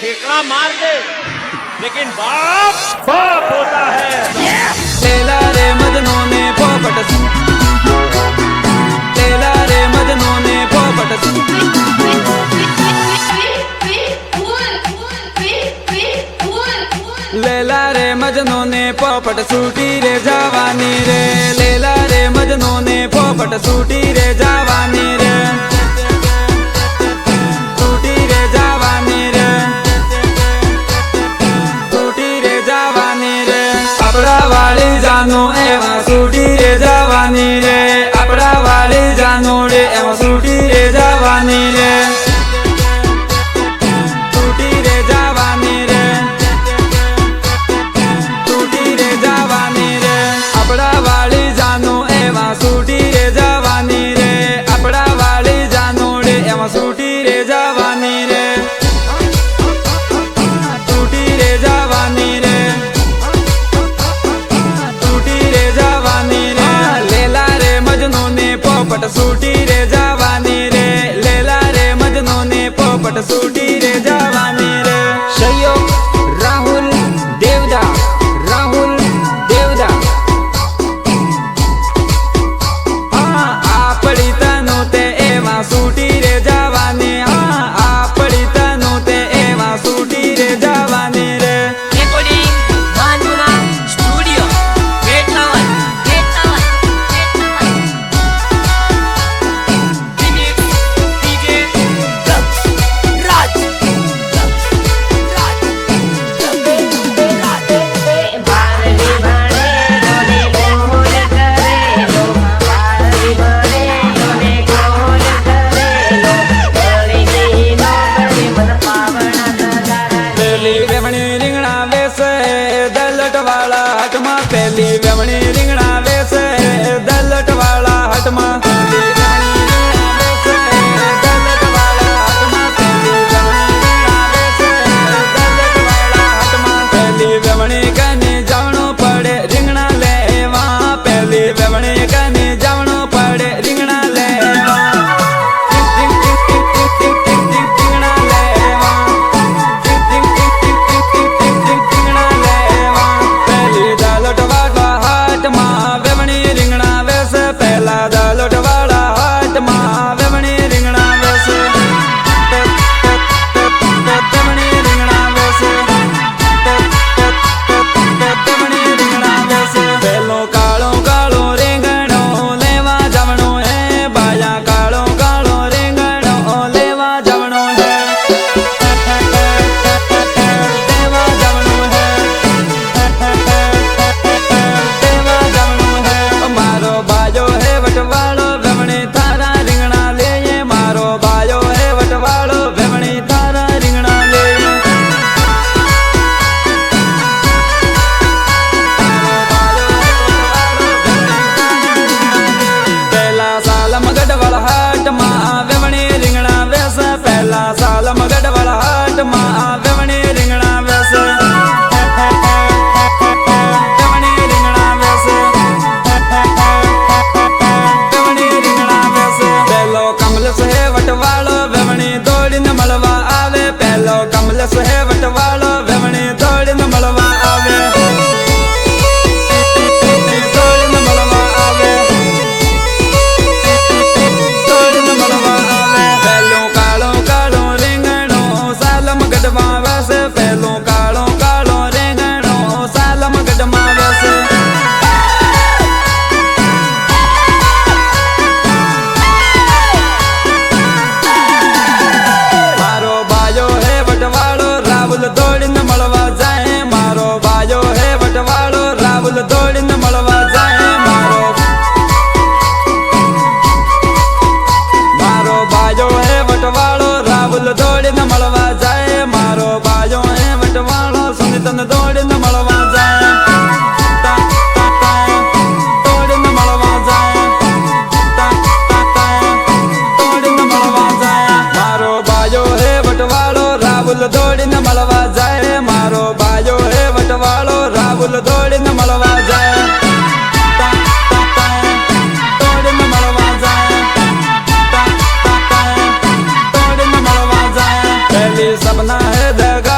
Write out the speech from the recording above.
ठेकड़ा मार दे, लेकिन बाप बाप होता है। लेला रे मजनू ने पोपट लेला रे मजनू ने पोपट लेला रे मजनू ने पोपट सूटी रे जवानी रे लेला रे मजनू ने पोपट सूटी रे जवानी रे सूटी रे जवानी रे सूटी रे जवानी रे अपड़ा वाली जानो एवा सूटी रे जवानी रे अपड़ा वाली जानो रे एवा सूटी रे जवानी रे सूटी रे जवानी रे सूटी रे जवानी रे अपड़ा वाली जानो एवा सूटी रे जवानी रे अपड़ा वाली जानो रे एवा सूटी रे जवानी रे सूटी रे जवानी रे सूटी रे जवानी रे लेला रे मजनू ने पोपट सूटी रे जवानी रे लेला रे मजनू ने पोपट सूटी रे जवानी रे सहयोग राहुल देवदा आपड़ी तनु ते एवा सूटी रे जवानी आपड़ी तनु ते एवा सूटी रे जवानी रे रेकॉर्डिंग मांजुना स्टुडिओ गेटलावन रिमिक्स डीजे राज पहली वेवणी रिंगणा वेस दलट वाला हटमा पहली वेवणी रिंगणा वेस दलट वाला हटमा पहली वेवणी कने जावणो पड़े रिंगणा लेवा पहली वेवणी कने जावणो पड़े रिंगणा लेवा रिंगणा लेवा पहली दालोट वाला हाट मा वेवणी रिंगणा वेस पहला दालोट वाला हाट मा वेवणी रिंगणा वेस वेवणी रिंगणा वेस वेवणी रिंगणा वेस पहलो कालो कालो रेंगणो लेवा जवणो है बाया कालो कालो रेंगणो लेवा जवणो है देवा जवणो है देवा जवणो है मारो बाजो है वटवाड़ो वेवणी थारा रिंगणा ले मारो बाजो है वटवाड़ो वेवणी थारा रिंगणा ले पहला साल मगड वाला हाट मा वेवणी रिंगणा वेस पहला साल मगड वाला हाट मा वेवणी रिंगणा वेस वेवणी रिंगणा वेस वेवणी रिंगणा वेस पहलो कमलस है वटवाड़ो वेवणी दौड़ीने मलवा आवे पहलो कमलस है वटवाड़ो वेवणी दौड़ीने मलवा आवे दौड़ीने मलवा आवे दौड़ीने मलवा आवे पहलो कालो कालो रेंगणो सालम गडवा वस पहलो कालो कालो रेंगणो सालम गडमा वस मारो बायो है वटवाड़ो राहुल दौड़ीने मलवा जाए मारो बायो है वटवाड़ो राहुल दौड़ीने मलवा जाए मारो बायो है वटवाड़ो राहुल दौड़ीने मलवा जाए मारो बायो है वटवाड़ो सुनितन दौड़ीने मलवा जाए दौड़ीने मलवा जाए दौड़ीने मलवा जाए मारो बायो है वटवाड़ो राहुल दौड़ीने मलवा जाए मारो बायो है वटवाड़ो राहुल दौड़ीने मलवा जाए दौड़ीने मलवा जाए दौड़ीने मलवा जाए पहली सपना है दगा